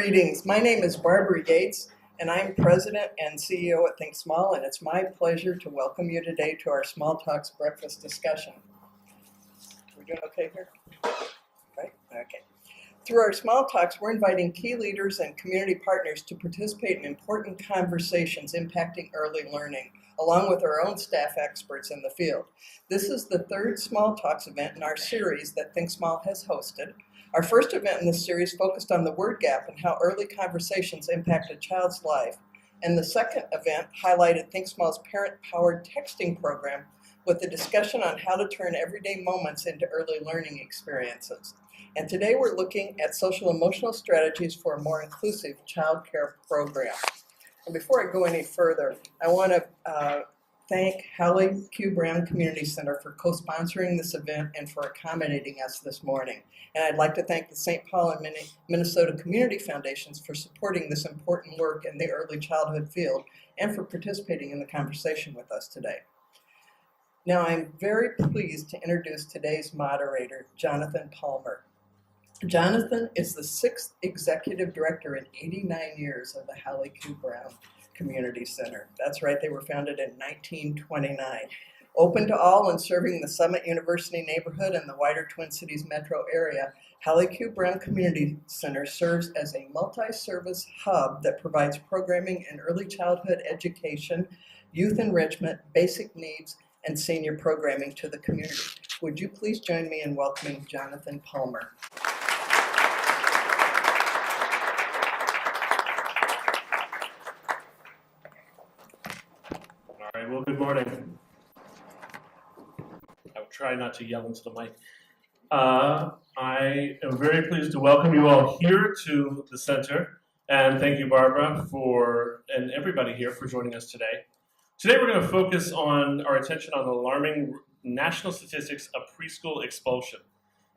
Greetings. My name is Barbara Yates, and I'm President and CEO at Think Small, and it's my pleasure to welcome you today to our Small Talks breakfast discussion. We're doing okay here? Right? Okay. Through our Small Talks, we're inviting key leaders and community partners to participate in important conversations impacting early learning, along with our own staff experts in the field. This is the third Small Talks event in our series that Think Small has hosted. Our first event in this series focused on the word gap and how early conversations impact a child's life. And the second event highlighted Think Small's parent-powered texting program with a discussion on how to turn everyday moments into early learning experiences. And today we're looking at social emotional strategies for a more inclusive child care program. And before I go any further, I want to thank Hallie Q Community Center for co-sponsoring this event and for accommodating us this morning. And I'd like to thank the St. Paul and Minnesota Community Foundations for supporting this important work in the early childhood field and for participating in the conversation with us today. Now, I'm very pleased to introduce today's moderator, Jonathan Palmer. Jonathan is the 6th executive director in 89 years of the Hallie Q Community Center. That's right, they were founded in 1929. Open to all and serving the Summit University neighborhood and the wider Twin Cities metro area, Hallie Q Community Center serves as a multi-service hub that provides programming in early childhood education, youth enrichment, basic needs, and senior programming to the community. Would you please join me in welcoming Jonathan Palmer? All right, well, good morning. I will try not to yell into the mic. I am very pleased to welcome you all here to the center, and thank you, Barbara, and everybody here for joining us today. Today we're going to focus on our attention on alarming national statistics of preschool expulsion,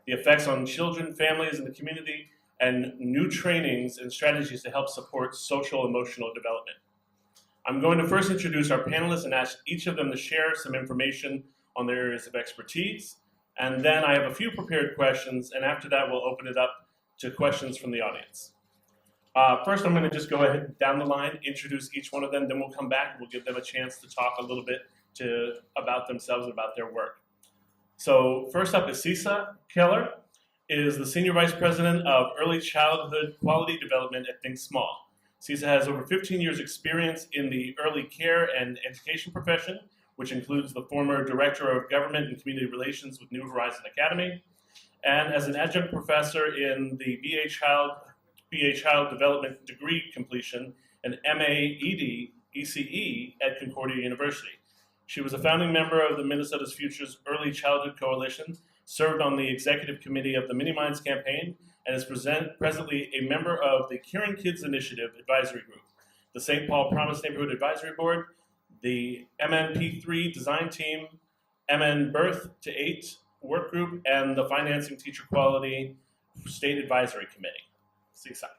the effects on children, families, and the community, and new trainings and strategies to help support social emotional development. I'm going to first introduce our panelists and ask each of them to share some information on their areas of expertise, and then I have a few prepared questions, and after that we'll open it up to questions from the audience. First, I'm going to just go ahead down the line, introduce each one of them, then we'll come back and we'll give them a chance to talk a little bit about themselves, about their work. So first up is Cisa Keller, is the Senior Vice President of Early Childhood Quality Development at Think Small. Cisa has over 15 years experience in the early care and education profession, which includes the former Director of Government and Community Relations with New Horizon Academy, and as an adjunct professor in the BA Child Development degree completion and MA-ED ECE at Concordia University. She was a founding member of the Minnesota's Futures Early Childhood Coalition, served on the executive committee of the Mini Minds campaign, and is presently a member of the Caring Kids Initiative Advisory Group, the St. Paul Promise Neighborhood Advisory Board, the MNP3 Design Team, MN Birth to 8 Work Group, and the Financing Teacher Quality State Advisory Committee. CSI.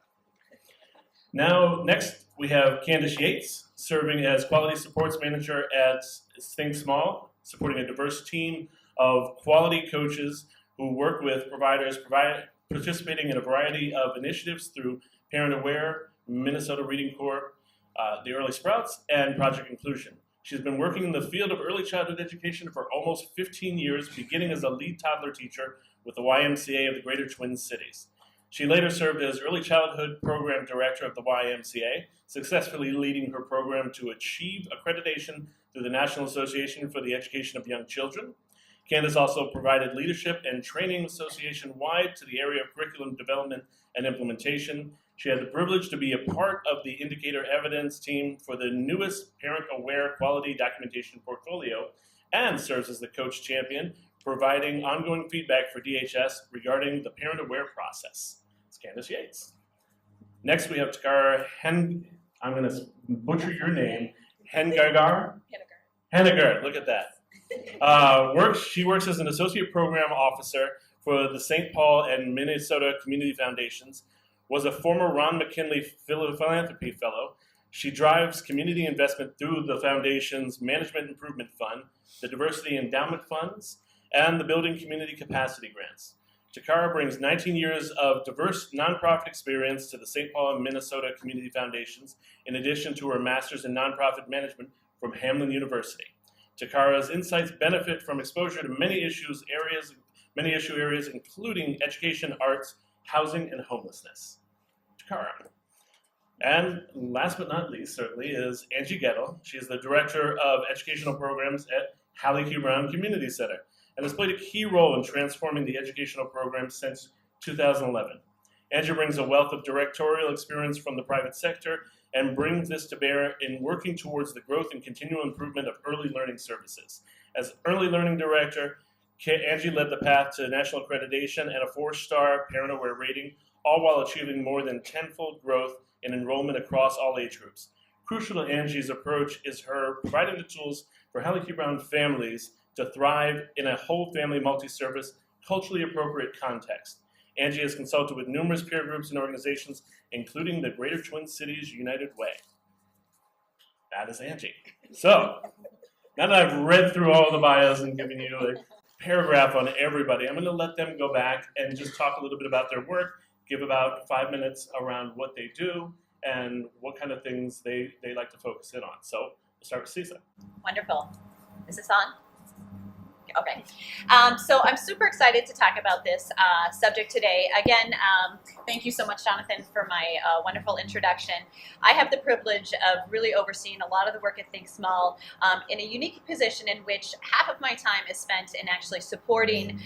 Now, next we have Candace Yates, serving as Quality Supports Manager at Think Small, supporting a diverse team of quality coaches who work with providers, participating in a variety of initiatives through Parent Aware, Minnesota Reading Corps, the Early Sprouts, and Project Inclusion. She's been working in the field of early childhood education for almost 15 years, beginning as a lead toddler teacher with the YMCA of the Greater Twin Cities. She later served as Early Childhood Program Director of the YMCA, successfully leading her program to achieve accreditation through the National Association for the Education of Young Children. Candace also provided leadership and training association-wide to the area of curriculum development and implementation. She had the privilege to be a part of the indicator evidence team for the newest parent-aware quality documentation portfolio and serves as the coach champion, providing ongoing feedback for DHS regarding the parent-aware process. It's Candace Yates. Next, we have Takara I'm going to butcher your name, Hennegaard, look at that. She works as an associate program officer for the St. Paul and Minnesota Community Foundations, was a former Ron McKinley Philanthropy Fellow. She drives community investment through the Foundation's Management Improvement Fund, the Diversity Endowment Funds, and the Building Community Capacity Grants. Takara brings 19 years of diverse nonprofit experience to the St. Paul and Minnesota Community Foundations, in addition to her master's in nonprofit management from Hamline University. Takara's insights benefit from exposure to many issue areas, including education, arts, housing, and homelessness. Takara. And last but not least, certainly, is Angie Gettle. She is the Director of Educational Programs at Hallie Q Community Center and has played a key role in transforming the educational program since 2011. Angie brings a wealth of directorial experience from the private sector and brings this to bear in working towards the growth and continual improvement of early learning services. As Early Learning Director, Angie led the path to national accreditation and a 4-star Parent Aware rating, all while achieving more than tenfold growth in enrollment across all age groups. Crucial to Angie's approach is her providing the tools for Hallie Q families to thrive in a whole family multi-service, culturally appropriate context. Angie has consulted with numerous peer groups and organizations, including the Greater Twin Cities United Way. That is Angie. So, now that I've read through all the bios and given you a paragraph on everybody, I'm going to let them go back and just talk a little bit about their work, give about 5 minutes around what they do and what kind of things they like to focus in on. So, we'll start with Cisa. Wonderful. Is this on? Okay. So I'm super excited to talk about this subject today. Again, thank you so much, Jonathan, for my wonderful introduction. I have the privilege of really overseeing a lot of the work at Think Small in a unique position in which half of my time is spent in actually supporting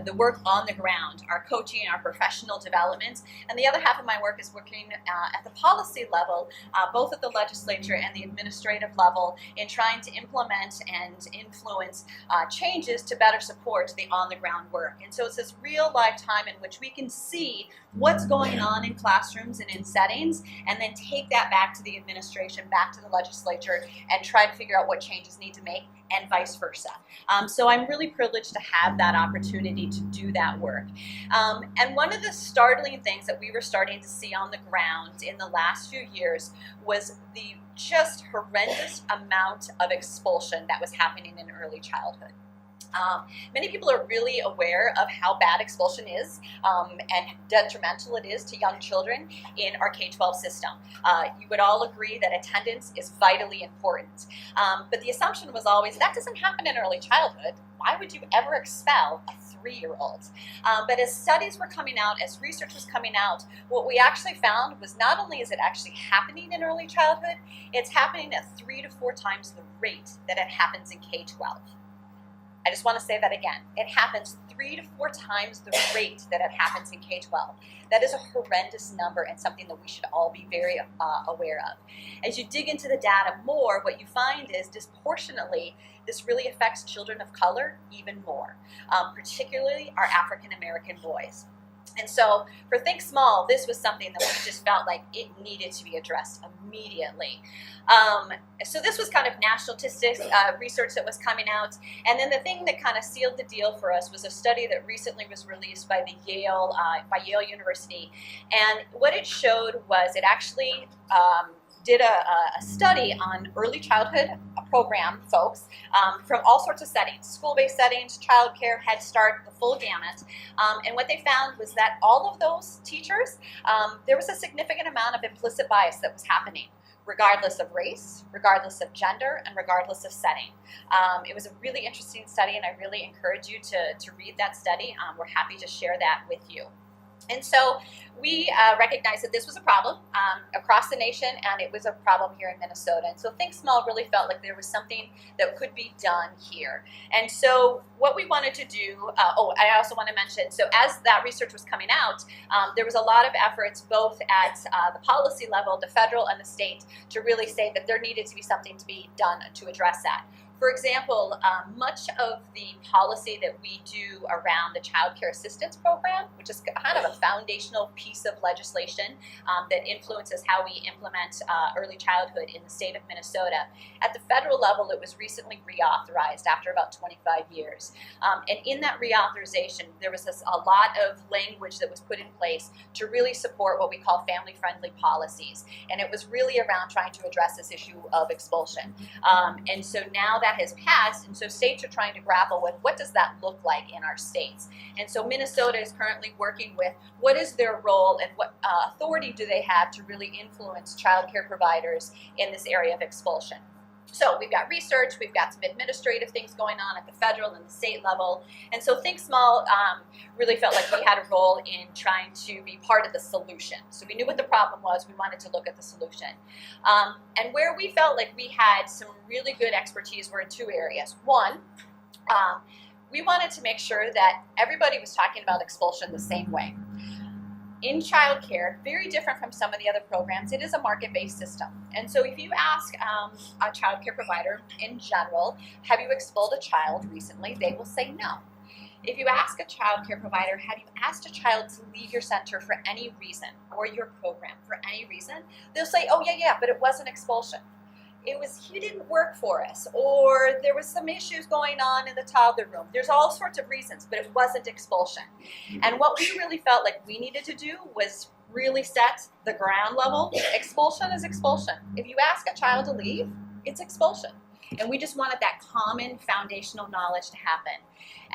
the work on the ground, our coaching, our professional development, and the other half of my work is working at the policy level, both at the legislature and the administrative level, in trying to implement and influence changes to better support the on-the-ground work. And so it's this real-life time in which we can see what's going on in classrooms and in settings, and then take that back to the administration, back to the legislature, and try to figure out what changes need to make, and vice versa. So I'm really privileged to have that opportunity to do that work. And one of the startling things that we were starting to see on the ground in the last few years was the just horrendous amount of expulsion that was happening in early childhood. Many people are really aware of how bad expulsion is and detrimental it is to young children in our K-12 system. You would all agree that attendance is vitally important. But the assumption was always, that doesn't happen in early childhood. Why would you ever expel a 3-year-old? But as studies were coming out, as research was coming out, what we actually found was not only is it actually happening in early childhood, it's happening at 3 to 4 times the rate that it happens in K-12. I just want to say that again. It happens 3 to 4 times the rate that it happens in K-12. That is a horrendous number and something that we should all be very aware of. As you dig into the data more, what you find is disproportionately, this really affects children of color even more, particularly our African American boys. And so for Think Small, this was something that we just felt like it needed to be addressed immediately. So this was kind of national statistics research that was coming out. And then the thing that kind of sealed the deal for us was a study that recently was released by Yale University. And what it showed was it actually did a study on early childhood program folks from all sorts of settings, school-based settings, childcare, Head Start, the full gamut. And what they found was that all of those teachers, there was a significant amount of implicit bias that was happening, regardless of race, regardless of gender, and regardless of setting. It was a really interesting study, and I really encourage you to read that study. We're happy to share that with you. And so we recognized that this was a problem across the nation, and it was a problem here in Minnesota. And so Think Small really felt like there was something that could be done here. And so what we wanted to do, I also want to mention, so as that research was coming out, there was a lot of efforts both at the policy level, the federal and the state, to really say that there needed to be something to be done to address that. For example, much of the policy that we do around the Child Care Assistance Program, which is kind of a foundational piece of legislation that influences how we implement early childhood in the state of Minnesota, at the federal level, it was recently reauthorized after about 25 years. And in that reauthorization, there was a lot of language that was put in place to really support what we call family-friendly policies. And it was really around trying to address this issue of expulsion. And so now that that has passed, and so states are trying to grapple with what does that look like in our states. And so Minnesota is currently working with what is their role and what authority do they have to really influence child care providers in this area of expulsion. So we've got research, we've got some administrative things going on at the federal and the state level. And so Think Small really felt like we had a role in trying to be part of the solution. So we knew what the problem was, we wanted to look at the solution. And where we felt like we had some really good expertise were in two areas. One, we wanted to make sure that everybody was talking about expulsion the same way. In childcare, very different from some of the other programs, it is a market-based system. And so if you ask a childcare provider in general, have you expelled a child recently, they will say no. If you ask a childcare provider, have you asked a child to leave your center for any reason or your program for any reason, they'll say, oh yeah, but it wasn't expulsion. It was he didn't work for us, or there was some issues going on in the toddler room. There's all sorts of reasons, but it wasn't expulsion. And what we really felt like we needed to do was really set the ground level. Expulsion is expulsion. If you ask a child to leave, it's expulsion. And we just wanted that common foundational knowledge to happen.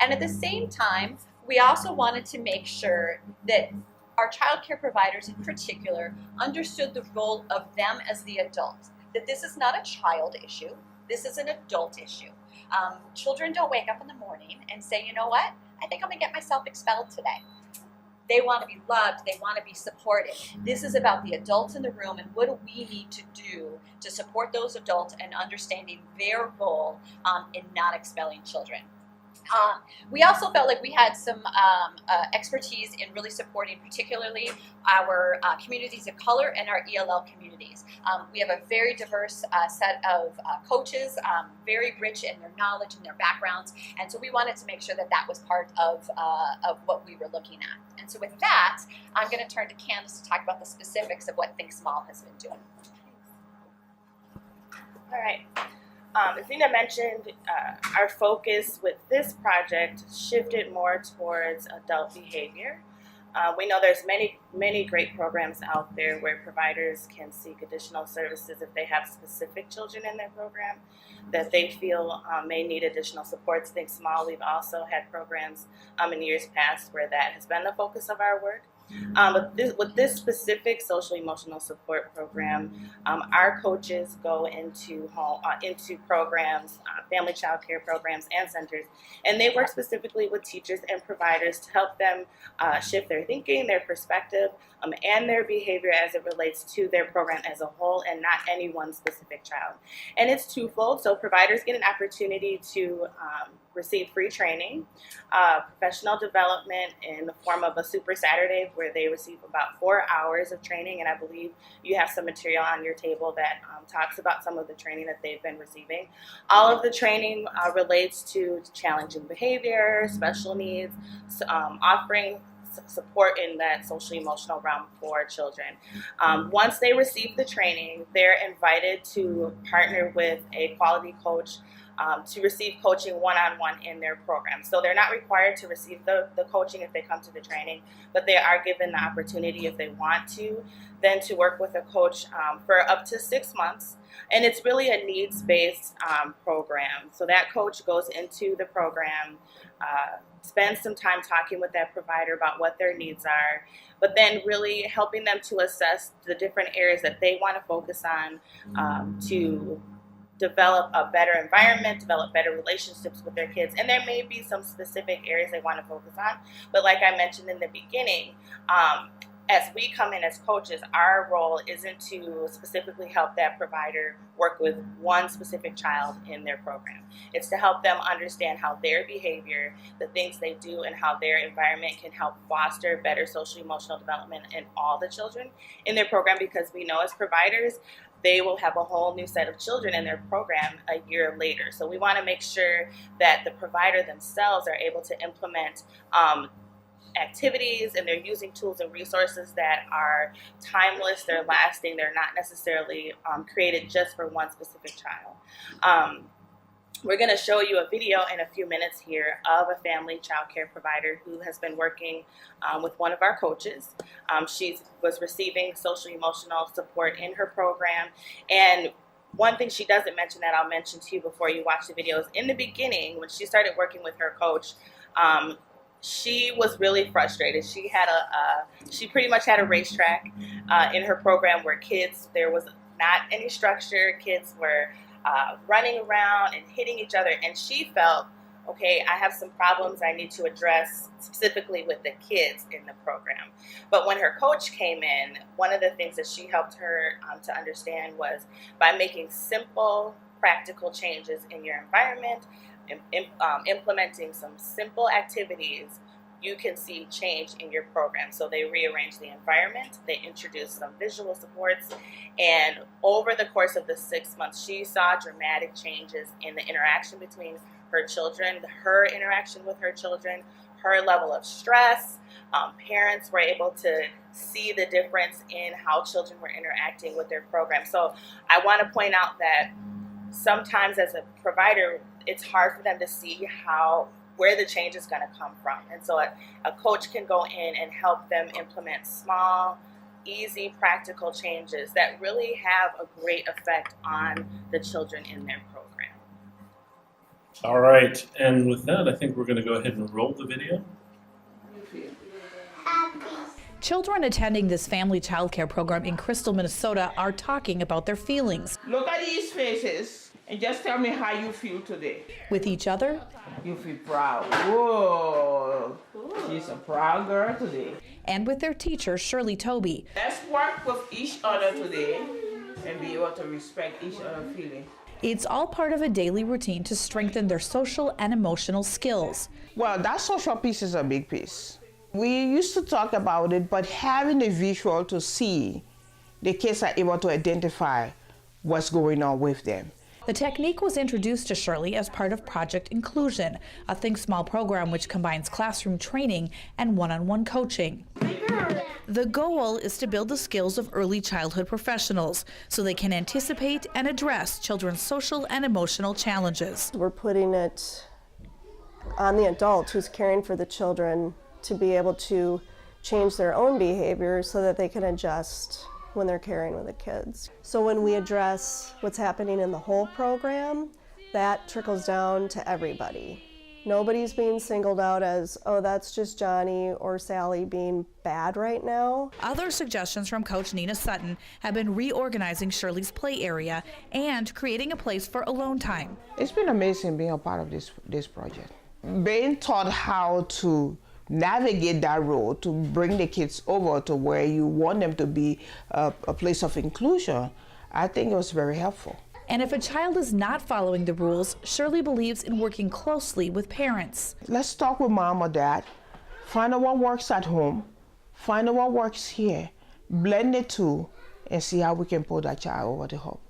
And at the same time, we also wanted to make sure that our child care providers in particular understood the role of them as the adult. That this is not a child issue, this is an adult issue. Children don't wake up in the morning and say, you know what, I think I'm gonna get myself expelled today. They want to be loved, they want to be supported. This is about the adults in the room and what do we need to do to support those adults and understanding their role in not expelling children. We also felt like we had some expertise in really supporting particularly our communities of color and our ELL communities. We have a very diverse set of coaches, very rich in their knowledge and their backgrounds, and so we wanted to make sure that that was part of what we were looking at. And so with that, I'm going to turn to Candace to talk about the specifics of what Think Small has been doing. All right. As Nina mentioned, our focus with this project shifted more towards adult behavior. We know there's many great programs out there where providers can seek additional services if they have specific children in their program that they feel may need additional supports. Think Small, we've also had programs in years past where that has been the focus of our work. But with this specific social emotional support program, our coaches go into programs, family child care programs and centers, and they work specifically with teachers and providers to help them shift their thinking, their perspective, and their behavior as it relates to their program as a whole and not any one specific child. And it's twofold. So providers get an opportunity to receive free training, professional development in the form of a Super Saturday where they receive about 4 hours of training, and I believe you have some material on your table that talks about some of the training that they've been receiving. All of the training relates to challenging behavior, special needs, offering support in that social emotional realm for children. Once they receive the training, they're invited to partner with a quality coach to receive coaching one-on-one in their program. So they're not required to receive the coaching if they come to the training, but they are given the opportunity if they want to, then to work with a coach for up to 6 months. And it's really a needs-based program. So that coach goes into the program, spends some time talking with that provider about what their needs are, but then really helping them to assess the different areas that they want to focus on to develop a better environment, develop better relationships with their kids. And there may be some specific areas they want to focus on. But like I mentioned in the beginning, as we come in as coaches, our role isn't to specifically help that provider work with one specific child in their program. It's to help them understand how their behavior, the things they do, and how their environment can help foster better social emotional development in all the children in their program, because we know as providers, they will have a whole new set of children in their program a year later. So we want to make sure that the provider themselves are able to implement activities, and they're using tools and resources that are timeless, they're lasting, they're not necessarily created just for one specific child. We're going to show you a video in a few minutes here of a family child care provider who has been working with one of our coaches. She was receiving social emotional support in her program, and One thing she doesn't mention that I'll mention to you before you watch the videos, in the beginning, when she started working with her coach, she was really frustrated. She had she pretty much had a racetrack in her program where there was not any structure. Kids were running around and hitting each other, and she felt, okay, I have some problems I need to address specifically with the kids in the program. But when her coach came in, one of the things that she helped her to understand was by making simple, practical changes in your environment, implementing some simple activities, you can see change in your program. So they rearranged the environment, they introduced some visual supports, and over the course of the 6 months, she saw dramatic changes in the interaction between her children, her interaction with her children, her level of stress. Parents were able to see the difference in how children were interacting with their program. So I want to point out that sometimes as a provider, it's hard for them to see where the change is going to come from. And so a coach can go in and help them implement small, easy, practical changes that really have a great effect on the children in their program. All right, and with that, I think we're going to go ahead and roll the video. Children attending this family childcare program in Crystal, Minnesota are talking about their feelings. Look at these faces and just tell me how you feel today. With each other. You feel proud. Whoa, she's a proud girl today. And with their teacher, Shirley Toby. Let's work with each other today and be able to respect each other's feelings. It's all part of a daily routine to strengthen their social and emotional skills. Well, that social piece is a big piece. We used to talk about it, but having the visual to see, the kids are able to identify what's going on with them. The technique was introduced to Shirley as part of Project Inclusion, a Think Small program which combines classroom training and one-on-one coaching. The goal is to build the skills of early childhood professionals so they can anticipate and address children's social and emotional challenges. We're putting it on the adult who's caring for the children to be able to change their own behavior so that they can adjust when they're caring with the kids. So when we address what's happening in the whole program, that trickles down to everybody. Nobody's being singled out as, oh, that's just Johnny or Sally being bad right now. Other suggestions from Coach Nina Sutton have been reorganizing Shirley's play area and creating a place for alone time. It's been amazing being a part of this project. Being taught how to navigate that road to bring the kids over to where you want them to be a place of inclusion, I think it was very helpful. And if a child is not following the rules, Shirley believes in working closely with parents. Let's talk with mom or dad, find out what works at home, find out what works here, blend the two, and see how we can pull that child over the hump.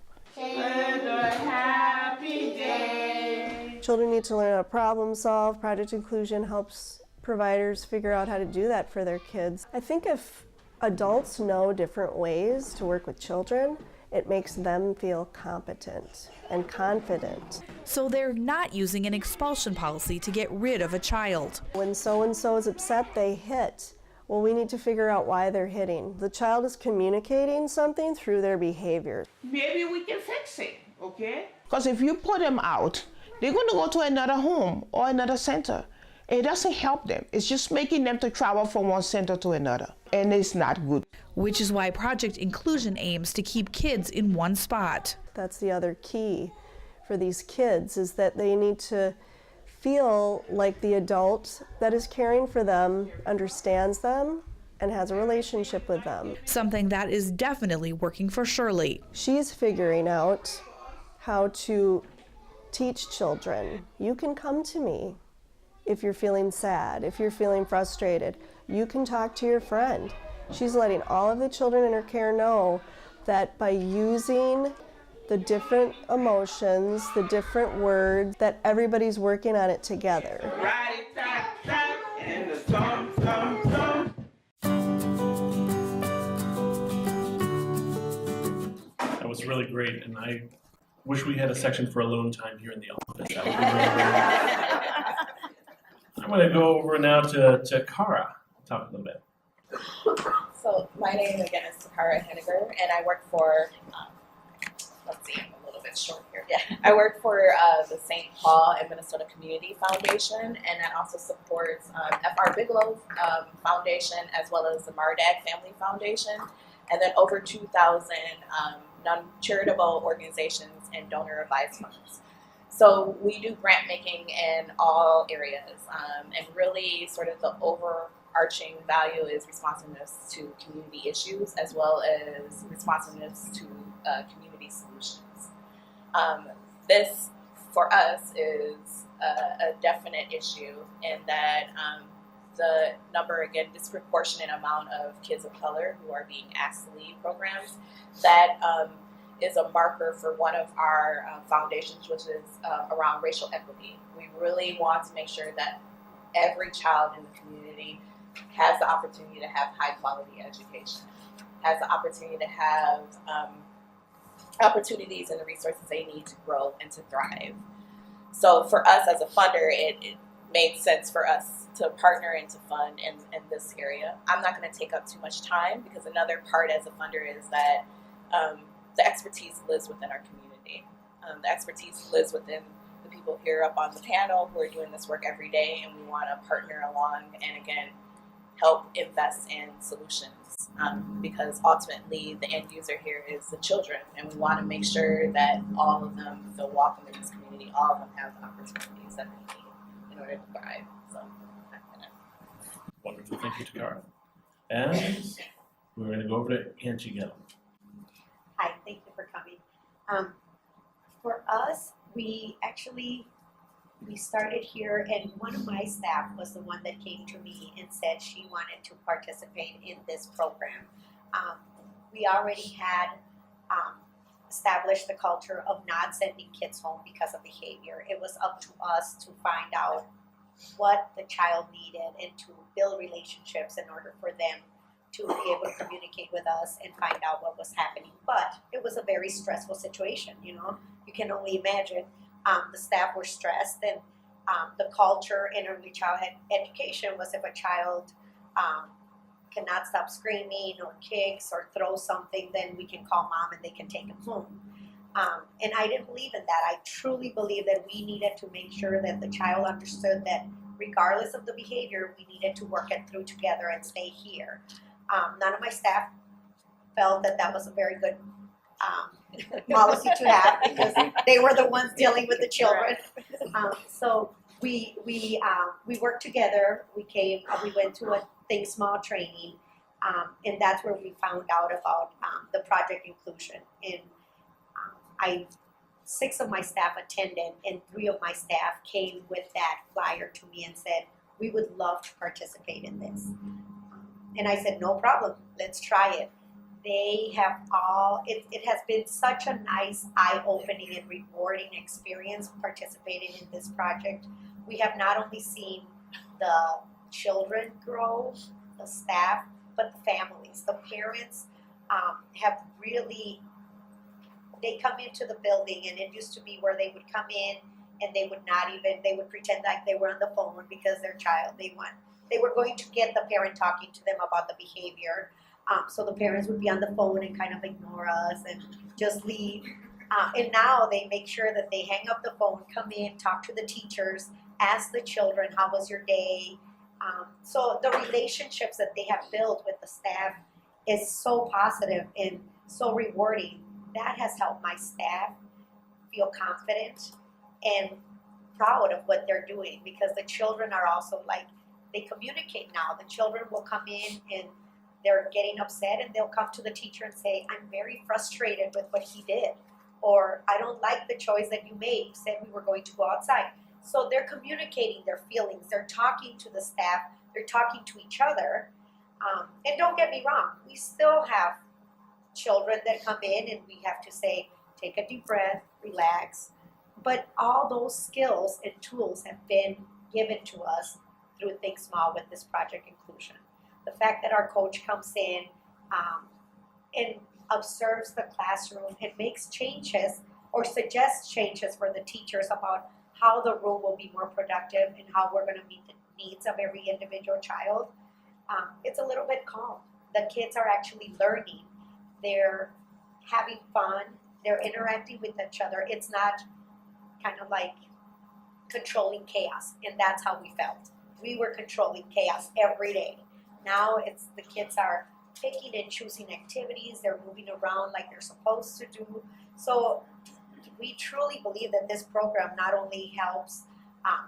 Children need to learn how to problem solve. Project Inclusion helps providers figure out how to do that for their kids. I think if adults know different ways to work with children, it makes them feel competent and confident. So they're not using an expulsion policy to get rid of a child. When so-and-so is upset, they hit. Well, we need to figure out why they're hitting. The child is communicating something through their behavior. Maybe we can fix it, okay? Because if you put them out, they're going to go to another home or another center. It doesn't help them. It's just making them to travel from one center to another. And it's not good. Which is why Project Inclusion aims to keep kids in one spot. That's the other key for these kids, is that they need to feel like the adult that is caring for them understands them and has a relationship with them. Something that is definitely working for Shirley. She's figuring out how to teach children, you can come to me if you're feeling sad, if you're feeling frustrated. You can talk to your friend. She's letting all of the children in her care know that by using the different emotions, the different words, that everybody's working on it together. And the thumb, thumb, thumb. That was really great, and I wish we had a section for alone time here in the office. That would be really great. I'm going to go over now to Kara, talk a little bit. So my name again is Takara Henniger, and I work for, let's see, I'm a bit short here. Yeah, I work for the St. Paul and Minnesota Community Foundation, and that also supports F.R. Bigelow Foundation as well as the Mardag Family Foundation, and then over 2,000 non-charitable organizations and donor-advised funds. So we do grant making in all areas, and really sort of the overarching value is responsiveness to community issues as well as responsiveness to community solutions. This, for us, is a definite issue in that the number, again, disproportionate amount of kids of color who are being asked to lead programs, that is a marker for one of our foundations, which is around racial equity. We really want to make sure that every child in the community has the opportunity to have high quality education, has the opportunity to have opportunities and the resources they need to grow and to thrive. So for us as a funder, it made sense for us to partner and to fund in this area. I'm not going to take up too much time because another part as a funder is that the expertise lives within our community. The expertise lives within the people here up on the panel who are doing this work every day, and we want to partner along and, again, help invest in solutions because ultimately the end user here is the children, and we want to make sure that all of them feel welcome in this community, all of them have the opportunities that they need in order to thrive. So, Wonderful. Thank you, Takara. And we're going to go over to Angie Gill. Hi, thank you for coming. For us, we started here, and one of my staff was the one that came to me and said she wanted to participate in this program. We already had established the culture of not sending kids home because of behavior. It was up to us to find out what the child needed and to build relationships in order for them to be able to communicate with us and find out what was happening. But it was a very stressful situation, you know. You can only imagine. The staff were stressed, and the culture in early childhood education was if a child cannot stop screaming or kicks or throw something, then we can call mom and they can take him home. And I didn't believe in that. I truly believe that we needed to make sure that the child understood that regardless of the behavior, we needed to work it through together and stay here. None of my staff felt that that was a very good policy to have because they were the ones dealing with the children. So we worked together. We went to a Think Small training, and that's where we found out about the project inclusion. And 6 of my staff attended, and 3 of my staff came with that flyer to me and said, "We would love to participate in this." And I said, "No problem. Let's try it." They have it has been such a nice, eye-opening and rewarding experience participating in this project. We have not only seen the children grow, the staff, but the families. The parents have really, they come into the building, and it used to be where they would come in and they would pretend like they were on the phone because their child, they were going to get the parent talking to them about the behavior. So the parents would be on the phone and kind of ignore us and just leave. And now they make sure that they hang up the phone, come in, talk to the teachers, ask the children, how was your day? So the relationships that they have built with the staff is so positive and so rewarding. That has helped my staff feel confident and proud of what they're doing because the children are also they communicate now. The children will come in and they're getting upset and they'll come to the teacher and say, "I'm very frustrated with what he did," or "I don't like the choice that you made. You said we were going to go outside." So they're communicating their feelings. They're talking to the staff. They're talking to each other. And don't get me wrong, we still have children that come in and we have to say, take a deep breath, relax. But all those skills and tools have been given to us through Think Small with this project inclusion. The fact that our coach comes in and observes the classroom and makes changes or suggests changes for the teachers about how the room will be more productive and how we're going to meet the needs of every individual child, it's a little bit calm. The kids are actually learning. They're having fun. they're interacting with each other. It's not kind of like controlling chaos, and that's how we felt. We were controlling chaos every day. Now it's the kids are picking and choosing activities, they're moving around like they're supposed to do. So we truly believe that this program not only helps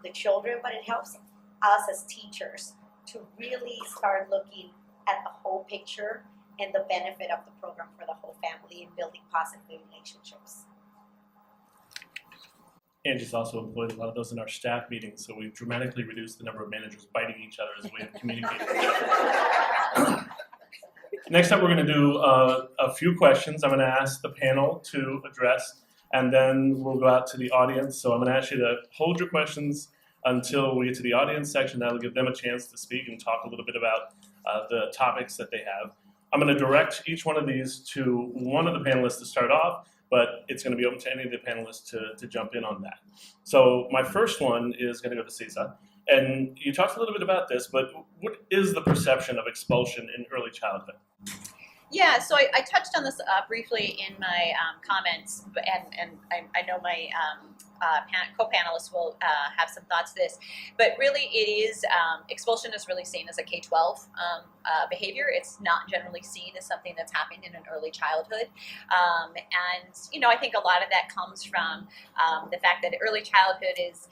the children, but it helps us as teachers to really start looking at the whole picture and the benefit of the program for the whole family and building positive relationships. Angie's also employed a lot of those in our staff meetings, so we've dramatically reduced the number of managers biting each other as a way of communicating with each other. Next up, we're going to do a few questions I'm going to ask the panel to address, and then we'll go out to the audience. So I'm going to ask you to hold your questions until we get to the audience section. That'll give them a chance to speak and talk a little bit about the topics that they have. I'm going to direct each one of these to one of the panelists to start off, but it's going to be open to any of the panelists to jump in on that. So my first one is going to go to Cesar. And you talked a little bit about this, but what is the perception of expulsion in early childhood? Yeah, so I touched on this briefly in my comments, and I know my co-panelists will have some thoughts to this, but really it is, expulsion is really seen as a K-12 behavior. It's not generally seen as something that's happened in an early childhood. And, you know, I think a lot of that comes from the fact that early childhood is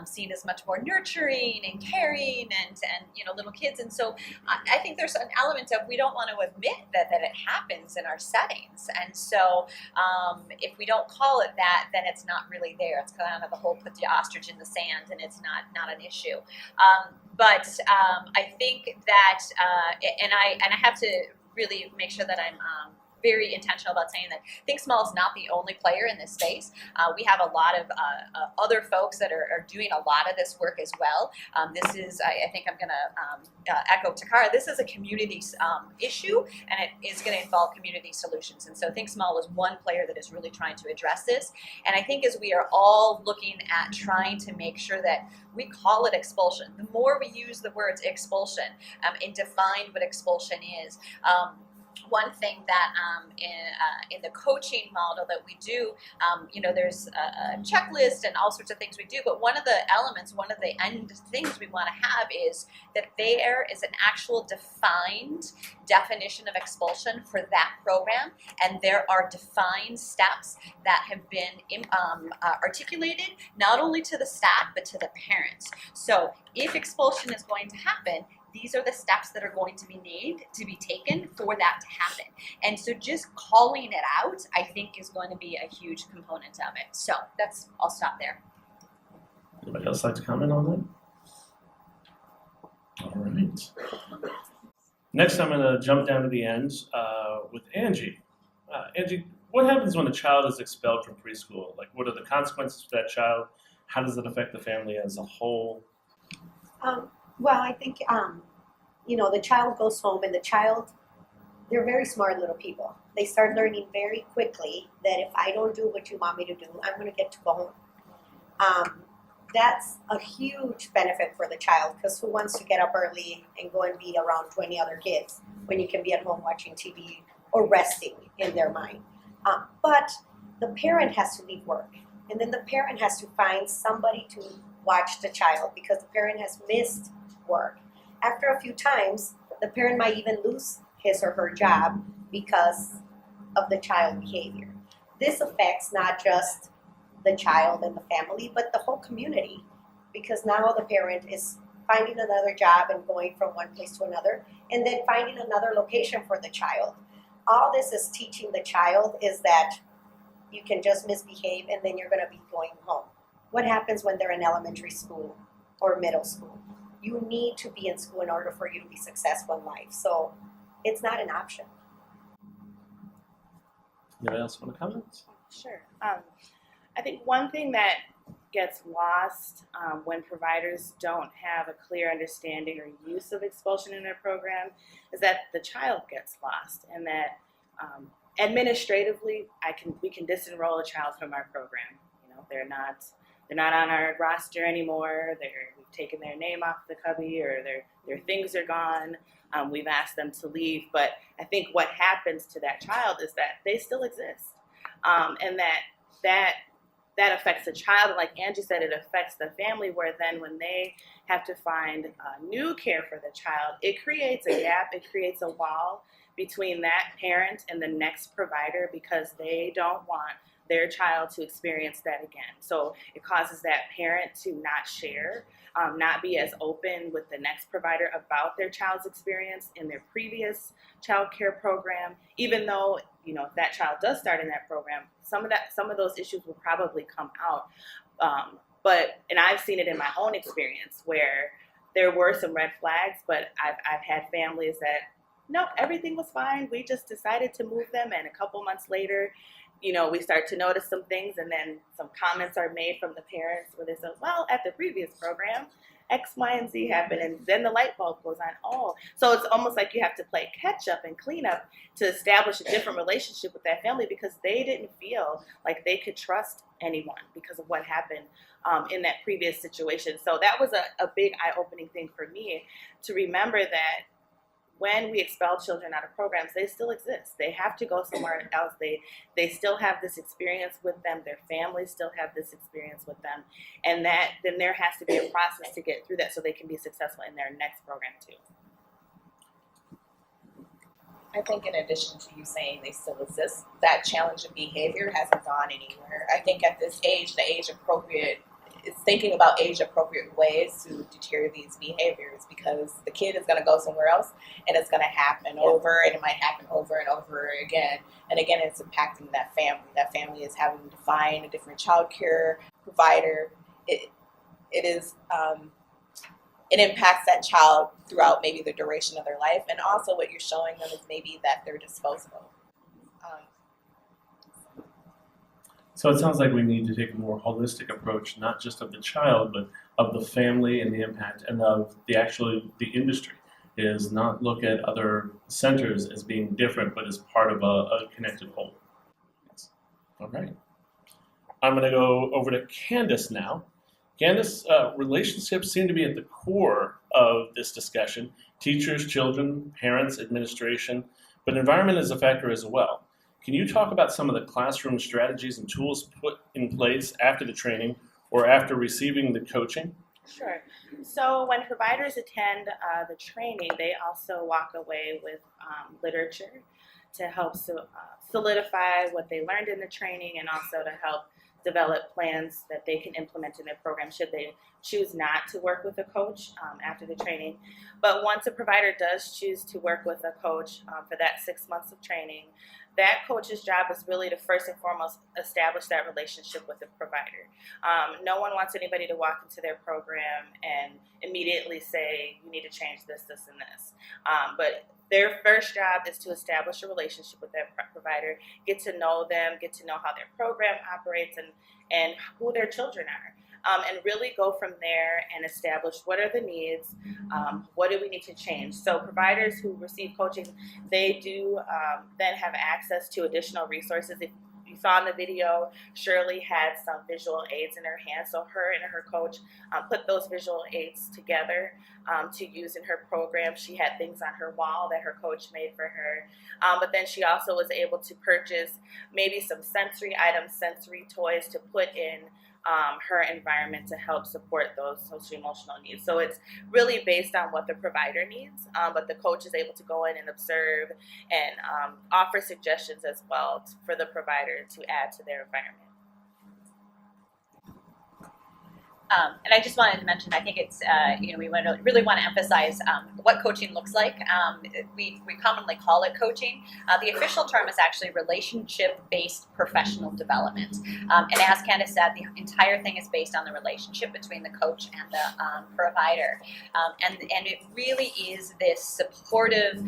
seen as much more nurturing and caring and you know, little kids. And so I think there's an element of we don't want to admit that it happens in our settings. And so if we don't call it that, then it's not really there. It's kind of the whole put the ostrich in the sand, and it's not an issue. But I think that, and I have to really make sure that I'm very intentional about saying that Think Small is not the only player in this space. We have a lot of other folks that are doing a lot of this work as well. This is, I think I'm going to echo Takara, this is a community issue, and it is going to involve community solutions. And so Think Small is one player that is really trying to address this. And I think as we are all looking at trying to make sure that we call it expulsion, the more we use the words expulsion and define what expulsion is, one thing that in the coaching model that we do, you know, there's a checklist and all sorts of things we do, but one of the elements, one of the end things we want to have is that there is an actual defined definition of expulsion for that program, and there are defined steps that have been articulated not only to the staff but to the parents. So if expulsion is going to happen, these are the steps that are going to be taken for that to happen. And so just calling it out, I think, is going to be a huge component of it. So I'll stop there. Anybody else like to comment on that? All right. Next, I'm going to jump down to the end with Angie. Angie, what happens when a child is expelled from preschool? Like, what are the consequences for that child? How does it affect the family as a whole? Well, I think, you know, the child goes home, and they're very smart little people. They start learning very quickly that if I don't do what you want me to do, I'm going to get to go home. That's a huge benefit for the child, because who wants to get up early and go and be around 20 other kids when you can be at home watching TV or resting in their mind? But the parent has to leave work, and then the parent has to find somebody to watch the child because the parent has missed work. After a few times, the parent might even lose his or her job because of the child behavior. This affects not just the child and the family, but the whole community, because now the parent is finding another job and going from one place to another, and then finding another location for the child. All this is teaching the child is that you can just misbehave and then you're going to be going home. What happens when they're in elementary school or middle school? You need to be in school in order for you to be successful in life. So it's not an option. Anybody else want to comment? Sure. I think one thing that gets lost when providers don't have a clear understanding or use of expulsion in their program is that the child gets lost, and that administratively we can disenroll a child from our program. You know, they're not on our roster anymore. We've taken their name off the cubby, or their things are gone. We've asked them to leave. But I think what happens to that child is that they still exist. and that affects the child. And like Angie said, it affects the family, where then when they have to find new care for the child, it creates a gap, it creates a wall between that parent and the next provider, because they don't want their child to experience that again. So it causes that parent to not share, not be as open with the next provider about their child's experience in their previous child care program, even though, you know, if that child does start in that program, some of those issues will probably come out. And I've seen it in my own experience where there were some red flags, but I've had families that, nope, everything was fine. We just decided to move them, and a couple months later, you know, we start to notice some things, and then some comments are made from the parents where they say, well, at the previous program, X, Y, and Z happened, and then the light bulb goes on. Oh, so it's almost like you have to play catch up and clean up to establish a different relationship with that family, because they didn't feel like they could trust anyone because of what happened in that previous situation. So that was a big eye-opening thing for me, to remember that when we expel children out of programs, they still exist. They have to go somewhere else. They still have this experience with them. Their families still have this experience with them. And that then there has to be a process to get through that so they can be successful in their next program too. I think in addition to you saying they still exist, that challenge of behavior hasn't gone anywhere. I think at this age, the age appropriate is thinking about age appropriate ways to deter these behaviors, because the kid is going to go somewhere else and it's going to happen over, and it might happen over and over again. And again, it's impacting that family. That family is having to find a different child care provider. It impacts that child throughout maybe the duration of their life. And also what you're showing them is maybe that they're disposable. So it sounds like we need to take a more holistic approach, not just of the child, but of the family and the impact, and of the industry. Is not look at other centers as being different, but as part of a connected whole. Yes. All right. I'm going to go over to Candace now. Candace, relationships seem to be at the core of this discussion. Teachers, children, parents, administration, but environment is a factor as well. Can you talk about some of the classroom strategies and tools put in place after the training or after receiving the coaching? Sure. So when providers attend the training, they also walk away with literature to help solidify what they learned in the training, and also to help develop plans that they can implement in their program should they choose not to work with a coach after the training. But once a provider does choose to work with a coach for that 6 months of training, that coach's job is really to first and foremost establish that relationship with the provider. No one wants anybody to walk into their program and immediately say, you need to change this, this, and this. But their first job is to establish a relationship with that provider, get to know them, get to know how their program operates, and who their children are. And really go from there and establish what are the needs, what do we need to change. So providers who receive coaching, they do then have access to additional resources. If you saw in the video, Shirley had some visual aids in her hand, so her and her coach put those visual aids together to use in her program. She had things on her wall that her coach made for her, but then she also was able to purchase maybe some sensory items, sensory toys to put in her environment to help support those social-emotional needs. So it's really based on what the provider needs, but the coach is able to go in and observe and offer suggestions as well for the provider to add to their environment. And I just wanted to mention, I think it's, we really want to emphasize what coaching looks like. We commonly call it coaching. The official term is actually relationship-based professional development. And as Candace said, the entire thing is based on the relationship between the coach and the provider. And it really is this supportive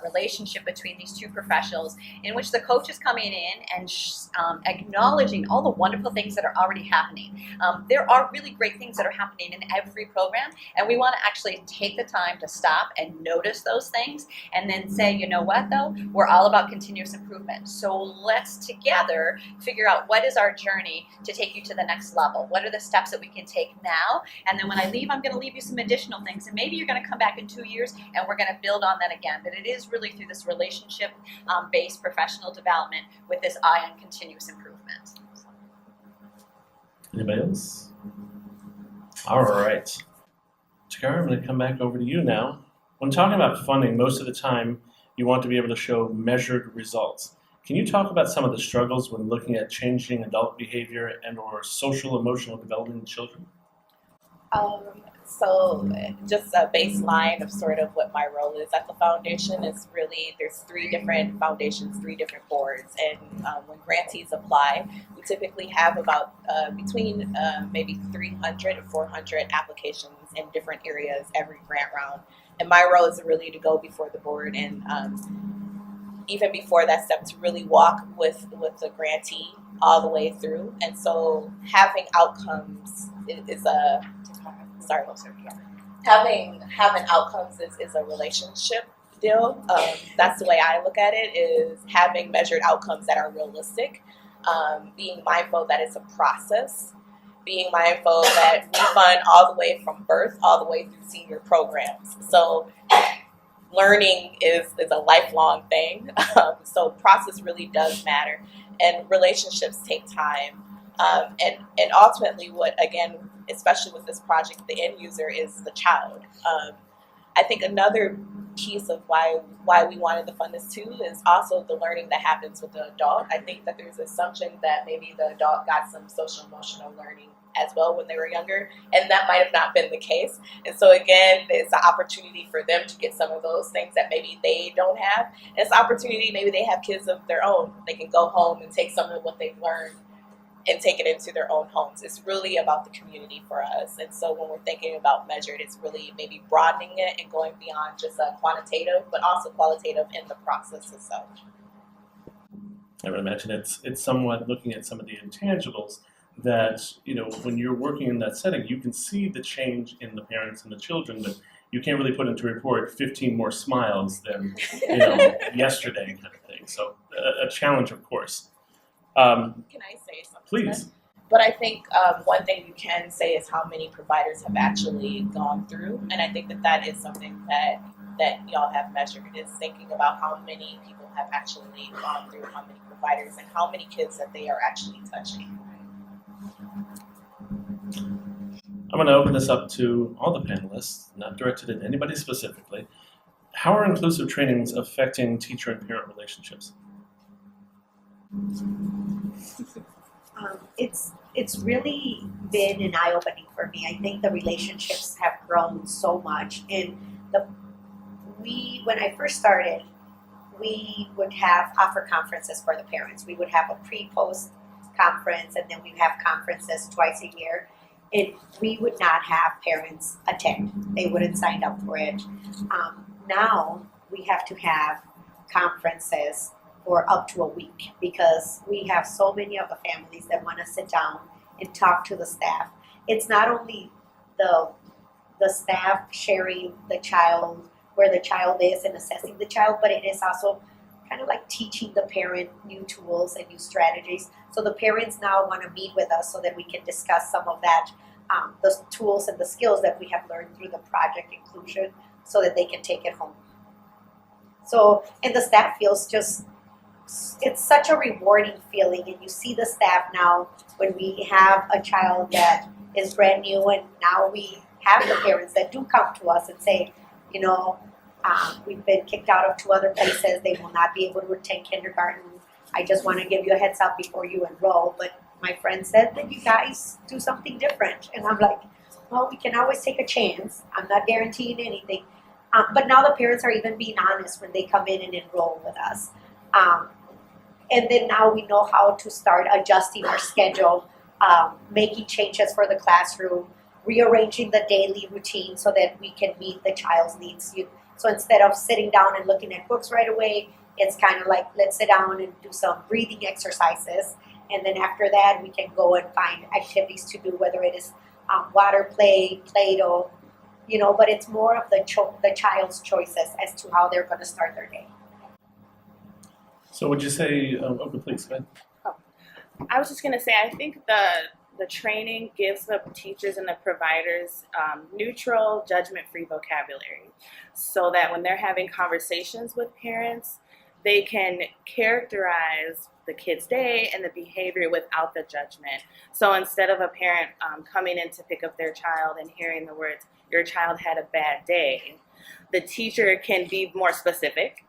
relationship between these two professionals in which the coach is coming in and acknowledging all the wonderful things that are already happening. There are really great things that are happening in every program, and we want to actually take the time to stop and notice those things and then say, you know what though, we're all about continuous improvement. So let's together figure out what is our journey to take you to the next level. What are the steps that we can take now? And then when I leave, I'm going to leave you some additional things, and maybe you're going to come back in 2 years and we're going to build on that again. But it is really through this relationship-based professional development with this eye on continuous improvement. Anybody else? All right. Takara, I'm going to come back over to you now. When talking about funding, most of the time you want to be able to show measured results. Can you talk about some of the struggles when looking at changing adult behavior and or social emotional development in children? So just a baseline of sort of what my role is at the foundation is really, there's 3 different foundations, 3 different boards, and when grantees apply, we typically have about between maybe 300 to 400 applications in different areas every grant round. And my role is really to go before the board and even before that step to really walk with the grantee all the way through. And so having outcomes is a having outcomes is a relationship deal. That's the way I look at it, is having measured outcomes that are realistic, being mindful that it's a process, being mindful that we fund all the way from birth all the way through senior programs. So learning is a lifelong thing. So process really does matter, and relationships take time. And ultimately, what, again, especially with this project, the end user is the child. I think another piece of why we wanted to fund this too is also the learning that happens with the adult. I think that there's an assumption that maybe the adult got some social emotional learning as well when they were younger, and that might have not been the case. And so again, it's an opportunity for them to get some of those things that maybe they don't have. And it's an opportunity, maybe they have kids of their own. They can go home and take some of what they've learned and take it into their own homes. It's really about the community for us. And so when we're thinking about measured, it's really maybe broadening it and going beyond just a quantitative, but also qualitative in the process itself. I would imagine it's somewhat looking at some of the intangibles that, you know, when you're working in that setting, you can see the change in the parents and the children, but you can't really put into a report 15 more smiles than, you know, yesterday kind of thing. So a challenge, of course. Can I say something? Please. But I think one thing you can say is how many providers have actually gone through, and I think that is something that y'all have measured, is thinking about how many people have actually gone through, how many providers, and how many kids that they are actually touching. I'm going to open this up to all the panelists, not directed at anybody specifically. How are inclusive trainings affecting teacher and parent relationships? It's really been an eye-opening for me. I think the relationships have grown so much, and when I first started, we would offer conferences for the parents. We would have a pre-post conference, and then we have conferences twice a year, and we would not have parents attend. They wouldn't sign up for it. Now we have to have conferences for up to a week, because we have so many of the families that want to sit down and talk to the staff. It's not only the staff sharing the child, where the child is, and assessing the child, but it is also kind of like teaching the parent new tools and new strategies. So the parents now want to meet with us so that we can discuss some of that, the tools and the skills that we have learned through the project inclusion, so that they can take it home. So, and the staff feels it's such a rewarding feeling, and you see the staff now when we have a child that is brand new, and now we have the parents that do come to us and say, you know, we've been kicked out of 2 other places, they will not be able to attend kindergarten. I just want to give you a heads up before you enroll, but my friend said that you guys do something different. And I'm like, well, we can always take a chance. I'm not guaranteeing anything. But now the parents are even being honest when they come in and enroll with us. And then now we know how to start adjusting our schedule, making changes for the classroom, rearranging the daily routine so that we can meet the child's needs. So instead of sitting down and looking at books right away, it's kind of like, let's sit down and do some breathing exercises. And then after that, we can go and find activities to do, whether it is water play, Play-Doh, but it's more of the child's choices as to how they're going to start their day. So would you say, okay, please, go ahead. I was just going to say, I think the training gives the teachers and the providers neutral, judgment-free vocabulary, so that when they're having conversations with parents, they can characterize the kid's day and the behavior without the judgment. So instead of a parent coming in to pick up their child and hearing the words, "Your child had a bad day," the teacher can be more specific.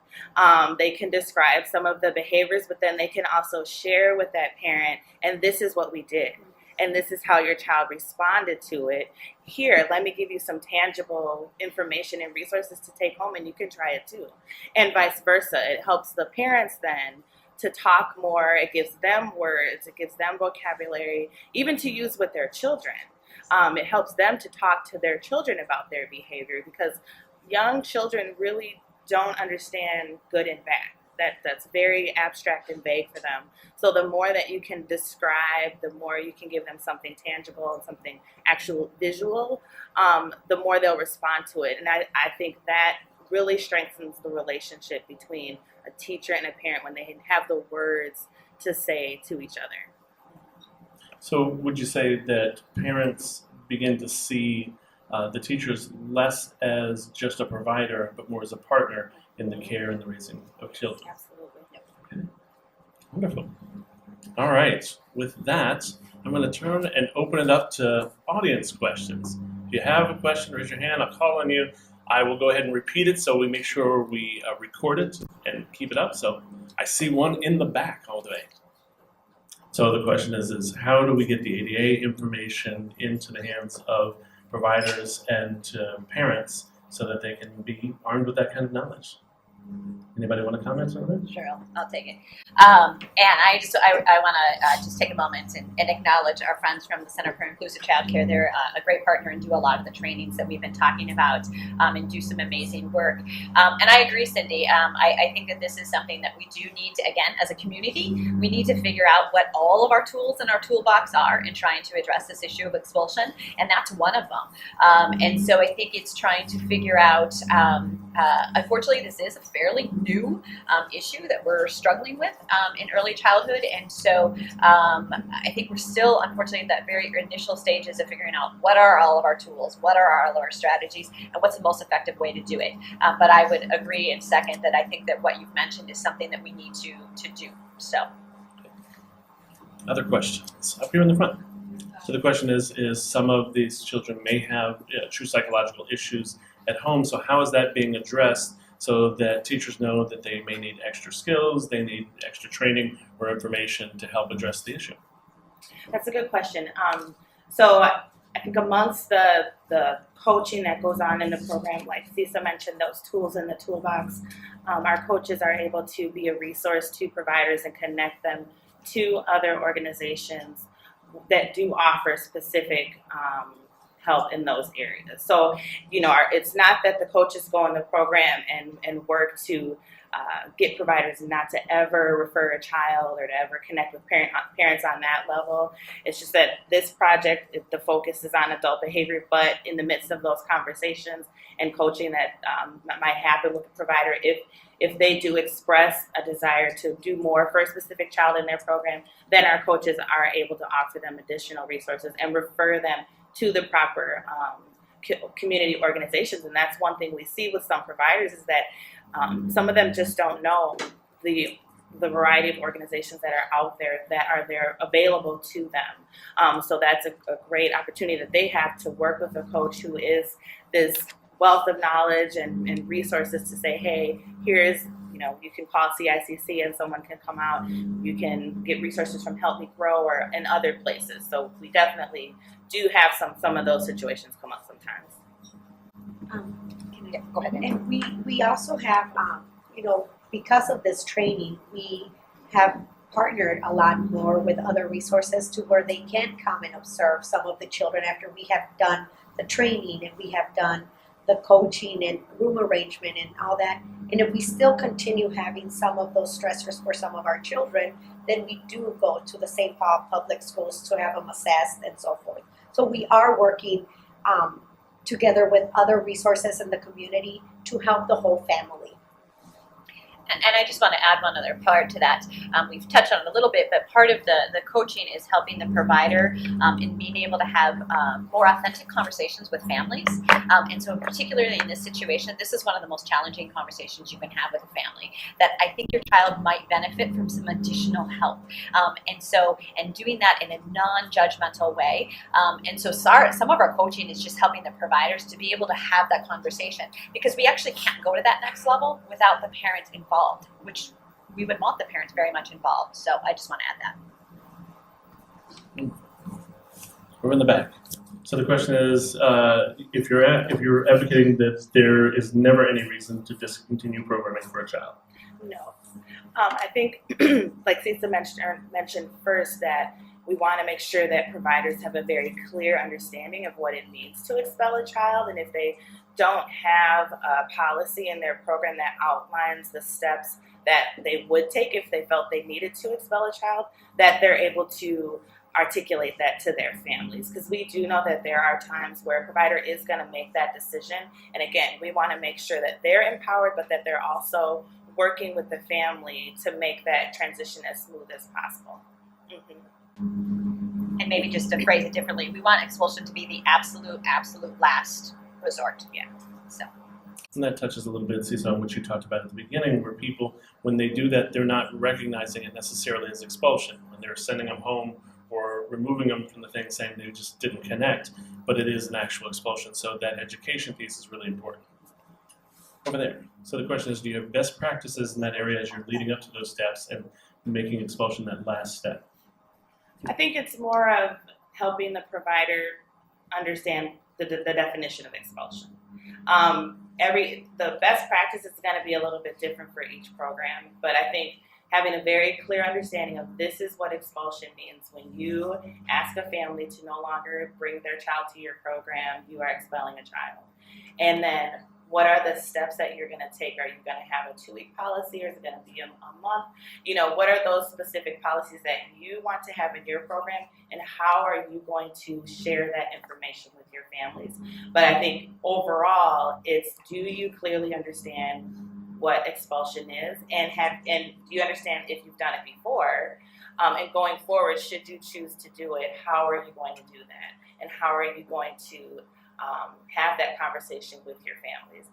They can describe some of the behaviors, but then they can also share with that parent, and this is what we did, and this is how your child responded to it. Here, let me give you some tangible information and resources to take home, and you can try it too. And vice versa. It helps the parents then to talk more. It gives them words. It gives them vocabulary, even to use with their children. It helps them to talk to their children about their behavior, because young children really don't understand good and bad. That's very abstract and vague for them. So the more that you can describe, the more you can give them something tangible and something actual visual, the more they'll respond to it. And I think that really strengthens the relationship between a teacher and a parent when they have the words to say to each other. So would you say that parents begin to see the teachers less as just a provider, but more as a partner in the care and the raising of children? Absolutely. Okay. Wonderful. All right. With that, I'm going to turn and open it up to audience questions. If you have a question, raise your hand. I'll call on you. I will go ahead and repeat it so we make sure we record it and keep it up. So I see one in the back all the way. So the question is how do we get the ADA information into the hands of providers and parents so that they can be armed with that kind of knowledge? Anybody want to comment on that? Sure, I'll take it. And I want to just take a moment and acknowledge our friends from the Center for Inclusive Childcare. They're a great partner and do a lot of the trainings that we've been talking about and do some amazing work. And I agree, Cindy. I think that this is something that we do need to, again, as a community, we need to figure out what all of our tools in our toolbox are in trying to address this issue of expulsion, and that's one of them. And so I think it's trying to figure out, unfortunately, this is a fairly new issue that we're struggling with in early childhood, and so I think we're still, unfortunately, at that very initial stages of figuring out what are all of our tools, what are all of our strategies, and what's the most effective way to do it. But I would agree and second that I think that what you've mentioned is something that we need to do. So, Other questions? Up here in the front. So the question is some of these children may have true psychological issues at home, so how is that being addressed so that teachers know that they may need extra skills, they need extra training or information to help address the issue? That's a good question. So I think amongst the coaching that goes on in the program, like Cisa mentioned, those tools in the toolbox, our coaches are able to be a resource to providers and connect them to other organizations that do offer specific help in those areas. So, it's not that the coaches go in the program and work to get providers not to ever refer a child or to ever connect with parents on that level. It's just that this project, the focus is on adult behavior, but in the midst of those conversations and coaching that might happen with the provider, if they do express a desire to do more for a specific child in their program, then our coaches are able to offer them additional resources and refer them to the proper community organizations. And that's one thing we see with some providers is that some of them just don't know the variety of organizations that are out there that are there available to them. So that's a great opportunity that they have to work with a coach who is this wealth of knowledge and resources to say, hey, here's, you can call CICC and someone can come out. You can get resources from Help Me Grow or in other places. So we definitely do have some of those situations come up sometimes. go ahead. And we also have, because of this training, we have partnered a lot more with other resources to where they can come and observe some of the children after we have done the training and we have done the coaching and room arrangement and all that. And if we still continue having some of those stressors for some of our children, then we do go to the St. Paul public schools to have them assessed and so forth. So we are working together with other resources in the community to help the whole family. And I just want to add one other part to that. We've touched on it a little bit, but part of the coaching is helping the provider in being able to have more authentic conversations with families. And so particularly in this situation, this is one of the most challenging conversations you can have with a family, that I think your child might benefit from some additional help. And doing that in a non-judgmental way. And so some of our coaching is just helping the providers to be able to have that conversation, because we actually can't go to that next level without the parents involved, which we would want the parents very much involved. So I just want to add that. We're in the back. So the question is, if you're advocating that there is never any reason to discontinue programming for a child. No. I think, like Cisa mentioned first, that we want to make sure that providers have a very clear understanding of what it means to expel a child, and if they don't have a policy in their program that outlines the steps that they would take if they felt they needed to expel a child, that they're able to articulate that to their families. Because we do know that there are times where a provider is going to make that decision, and again, we want to make sure that they're empowered, but that they're also working with the family to make that transition as smooth as possible. Mm-hmm. And maybe just to phrase it differently, we want expulsion to be the absolute last resort. Yeah. So. And that touches a little bit, Cisa, on what you talked about at the beginning, where people, when they do that, they're not recognizing it necessarily as expulsion. When they're sending them home or removing them from the thing, saying they just didn't connect, but it is an actual expulsion. So that education piece is really important. Over there. So the question is, do you have best practices in that area as you're leading up to those steps and making expulsion that last step? I think it's more of helping the provider understand the definition of expulsion. The best practice is going to be a little bit different for each program, but I think having a very clear understanding of this is what expulsion means. When you ask a family to no longer bring their child to your program, you are expelling a child. And then what are the steps that you're going to take? Are you going to have a 2-week policy, or is it going to be a month? You know, what are those specific policies that you want to have in your program, and how are you going to share that information with your families? But I think overall, it's, do you clearly understand what expulsion is, and do you understand if you've done it before? And going forward, should you choose to do it, how are you going to do that? And how are you going to have that conversation with your families?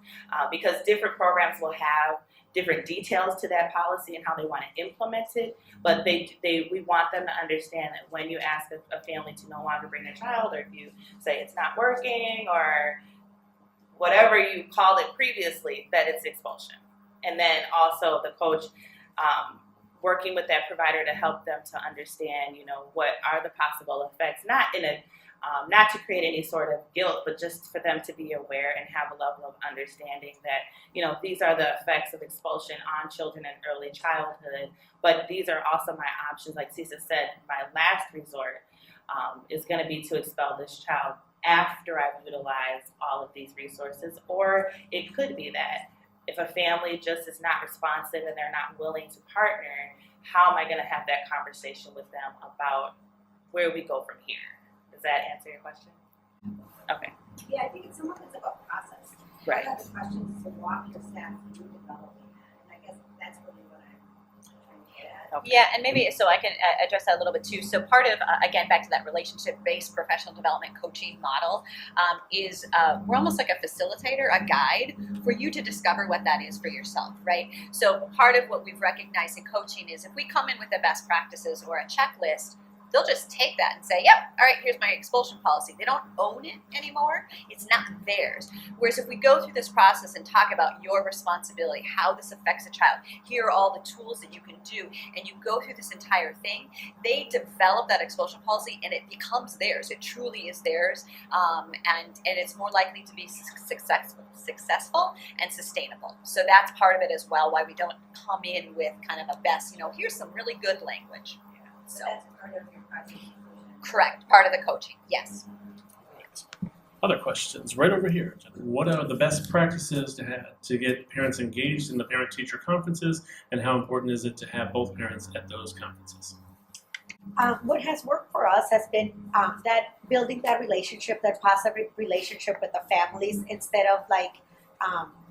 Because different programs will have different details to that policy and how they want to implement it, but we want them to understand that when you ask a family to no longer bring their child, or if you say it's not working, or whatever you called it previously, that it's expulsion. And then also the coach working with that provider to help them to understand, you know, what are the possible effects, not to create any sort of guilt, but just for them to be aware and have a level of understanding that, you know, these are the effects of expulsion on children in early childhood, but these are also my options. Like Cisa said, my last resort is going to be to expel this child after I've utilized all of these resources. Or it could be that if a family just is not responsive and they're not willing to partner, how am I going to have that conversation with them about where we go from here? Does that answer your question? Okay. Yeah, I think it's somewhat about process. Right. I have the questions to walk your staff through developing that, and I guess that's really what I'm trying to get at. Okay. Yeah, and maybe so I can address that a little bit too. So part of, again, back to that relationship-based professional development coaching model is we're almost like a facilitator, a guide for you to discover what that is for yourself, right? So part of what we've recognized in coaching is if we come in with the best practices or a checklist, they'll just take that and say, yep, all right, here's my expulsion policy. They don't own it anymore. It's not theirs. Whereas if we go through this process and talk about your responsibility, how this affects a child, here are all the tools that you can do, and you go through this entire thing, they develop that expulsion policy and it becomes theirs. It truly is theirs, and it's more likely to be successful and sustainable. So that's part of it as well, why we don't come in with kind of a best, here's some really good language. So that's part of your project. Correct, part of the coaching, yes. Other questions right over here. What are the best practices to have to get parents engaged in the parent-teacher conferences, and how important is it to have both parents at those conferences? What has worked for us has been that building that relationship, that positive relationship with the families, instead of like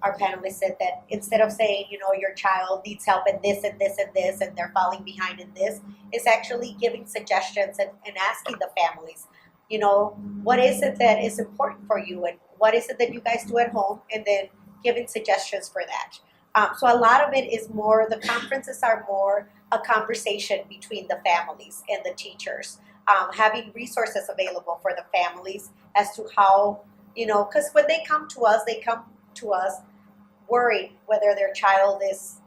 our panelists said, that instead of saying, you know, your child needs help in this and this and this and they're falling behind in this, is actually giving suggestions and asking the families, you know, what is it that is important for you and what is it that you guys do at home, and then giving suggestions for that. So a lot of it is more, the conferences are more a conversation between the families and the teachers, having resources available for the families as to how, you know, because when they come to us worried whether their child is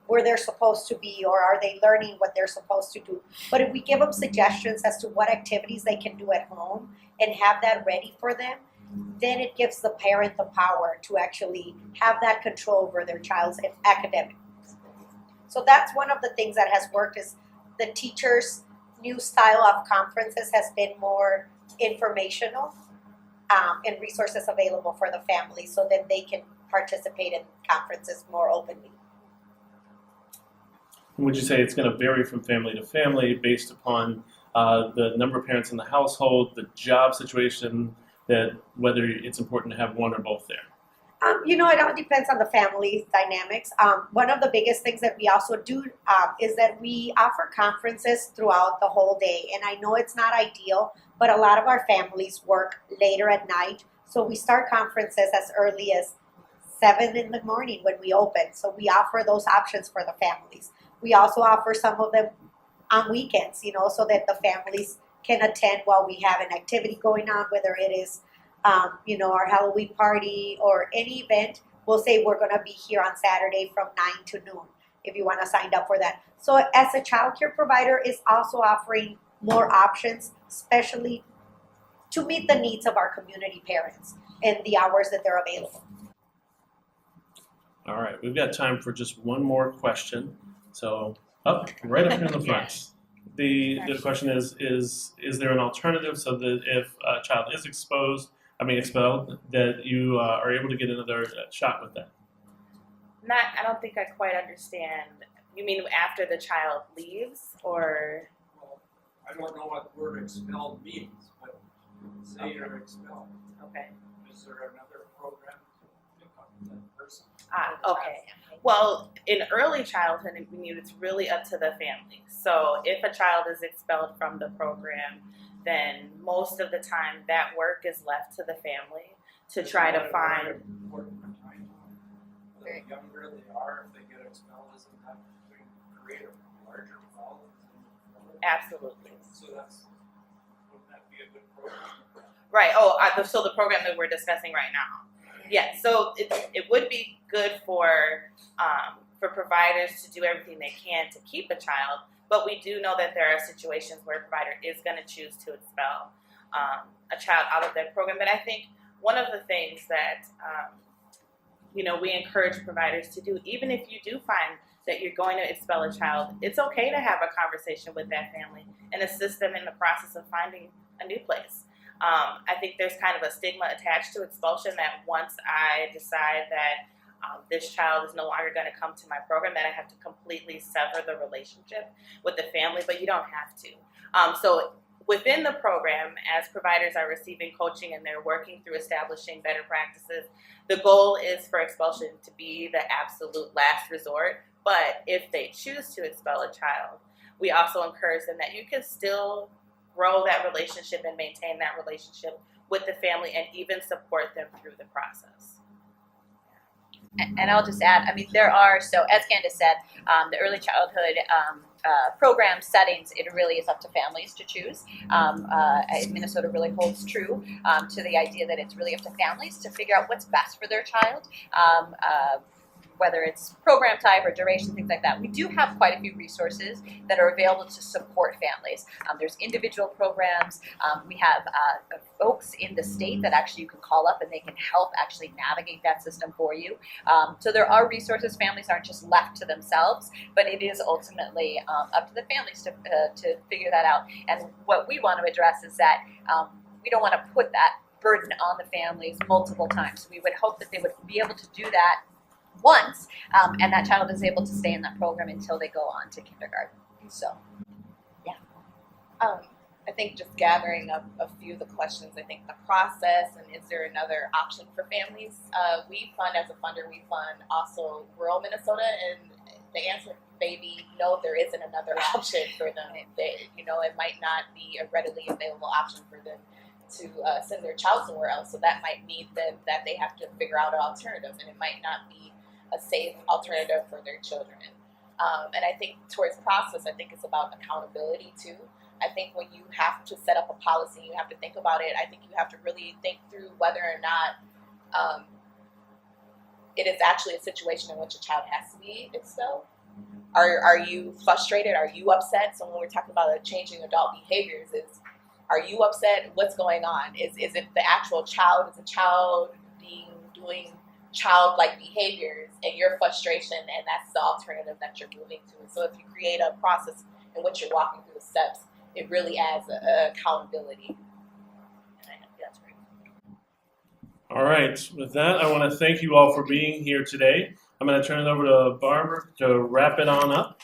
where they're supposed to be, or are they learning what they're supposed to do. But if we give them suggestions as to what activities they can do at home and have that ready for them, then it gives the parent the power to actually have that control over their child's academics. So that's one of the things that has worked, is the teachers' new style of conferences has been more informational and resources available for the family so that they can participate in conferences more openly. Would you say it's going to vary from family to family based upon the number of parents in the household, the job situation, that whether it's important to have one or both there? You know, it all depends on the family dynamics. One of the biggest things that we also do is that we offer conferences throughout the whole day. And I know it's not ideal, but a lot of our families work later at night. So we start conferences as early as 7 in the morning when we open. So we offer those options for the families. We also offer some of them on weekends, you know, so that the families can attend while we have an activity going on, whether it is you know, our Halloween party or any event. We'll say we're going to be here on Saturday from 9 to noon if you want to sign up for that. So as a childcare provider is also offering more options, especially to meet the needs of our community parents and the hours that they're available. All right, we've got time for just one more question. So right up here in the front. The question is there an alternative so that if a child is expelled, that you are able to get another shot with that? I don't think I quite understand. You mean after the child leaves, or? Well, I don't know what the word expelled means, but say you're expelled. Okay. Is there another program to pick up that person? Okay. Well, in early childhood, it's really up to the family. So if a child is expelled from the program, then most of the time that work is left to the family to try to find. The younger they are, if they get expelled, isn't that going to create a larger problem? Absolutely. So wouldn't that be a good program? Right. So the program that we're discussing right now. Yes. So it would be good for providers to do everything they can to keep a child, but we do know that there are situations where a provider is going to choose to expel a child out of their program. But I think one of the things that we encourage providers to do, even if you do find that you're going to expel a child, it's okay to have a conversation with that family and assist them in the process of finding a new place. I think there's kind of a stigma attached to expulsion that once I decide that this child is no longer going to come to my program, that I have to completely sever the relationship with the family, but you don't have to. So within the program, as providers are receiving coaching and they're working through establishing better practices, the goal is for expulsion to be the absolute last resort. But if they choose to expel a child, we also encourage them that you can still grow that relationship and maintain that relationship with the family and even support them through the process. And I'll just add, there are, so as Candace said, the early childhood program settings, it really is up to families to choose. Minnesota really holds true to the idea that it's really up to families to figure out what's best for their child. Whether it's program type or duration, things like that. We do have quite a few resources that are available to support families. There's individual programs. We have folks in the state that actually you can call up and they can help actually navigate that system for you. So there are resources. Families aren't just left to themselves, but it is ultimately up to the families to figure that out. And what we want to address is that we don't want to put that burden on the families multiple times. We would hope that they would be able to do that once, and that child is able to stay in that program until they go on to kindergarten. So, yeah. I think just gathering up a few of the questions. I think the process and is there another option for families? We fund, as a funder, we fund also rural Minnesota, and the answer maybe no, there isn't another option for them. It might not be a readily available option for them to send their child somewhere else. So that might mean that they have to figure out an alternative, and it might not be a safe alternative for their children. And I think towards process, I think it's about accountability too. I think when you have to set up a policy, you have to think about it. I think you have to really think through whether or not it is actually a situation in which a child has to be expelled. Are you frustrated? Are you upset? So when we're talking about changing adult behaviors, are you upset? What's going on? Is it the actual child? Is the child doing childlike behaviors and your frustration, and that's the alternative that you're moving to? So if you create a process in which you're walking through the steps, it really adds accountability. And I think that's great. All right, with that, I want to thank you all for being here today. I'm going to turn it over to Barbara to wrap it on up.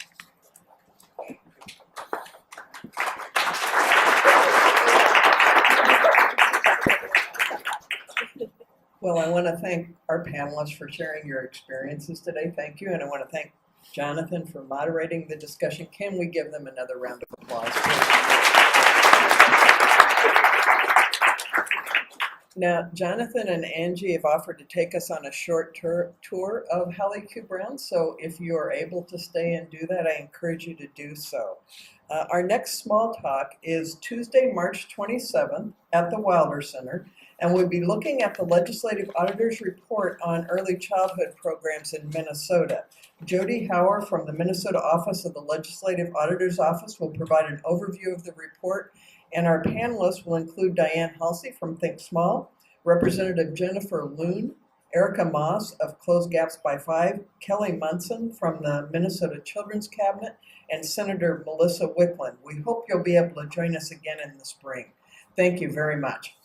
Well, I want to thank our panelists for sharing your experiences today. Thank you. And I want to thank Jonathan for moderating the discussion. Can we give them another round of applause, please? Now, Jonathan and Angie have offered to take us on a short tour of Hallie Q. Brown. So if you are able to stay and do that, I encourage you to do so. Our next small talk is Tuesday, March 27th at the Wilder Center. And we'll be looking at the Legislative Auditor's Report on Early Childhood Programs in Minnesota. Jody Hauer from the Minnesota Office of the Legislative Auditor's Office will provide an overview of the report, and our panelists will include Diane Halsey from Think Small, Representative Jennifer Loon, Erica Moss of Close Gaps by 5, Kelly Munson from the Minnesota Children's Cabinet, and Senator Melissa Wicklund. We hope you'll be able to join us again in the spring. Thank you very much.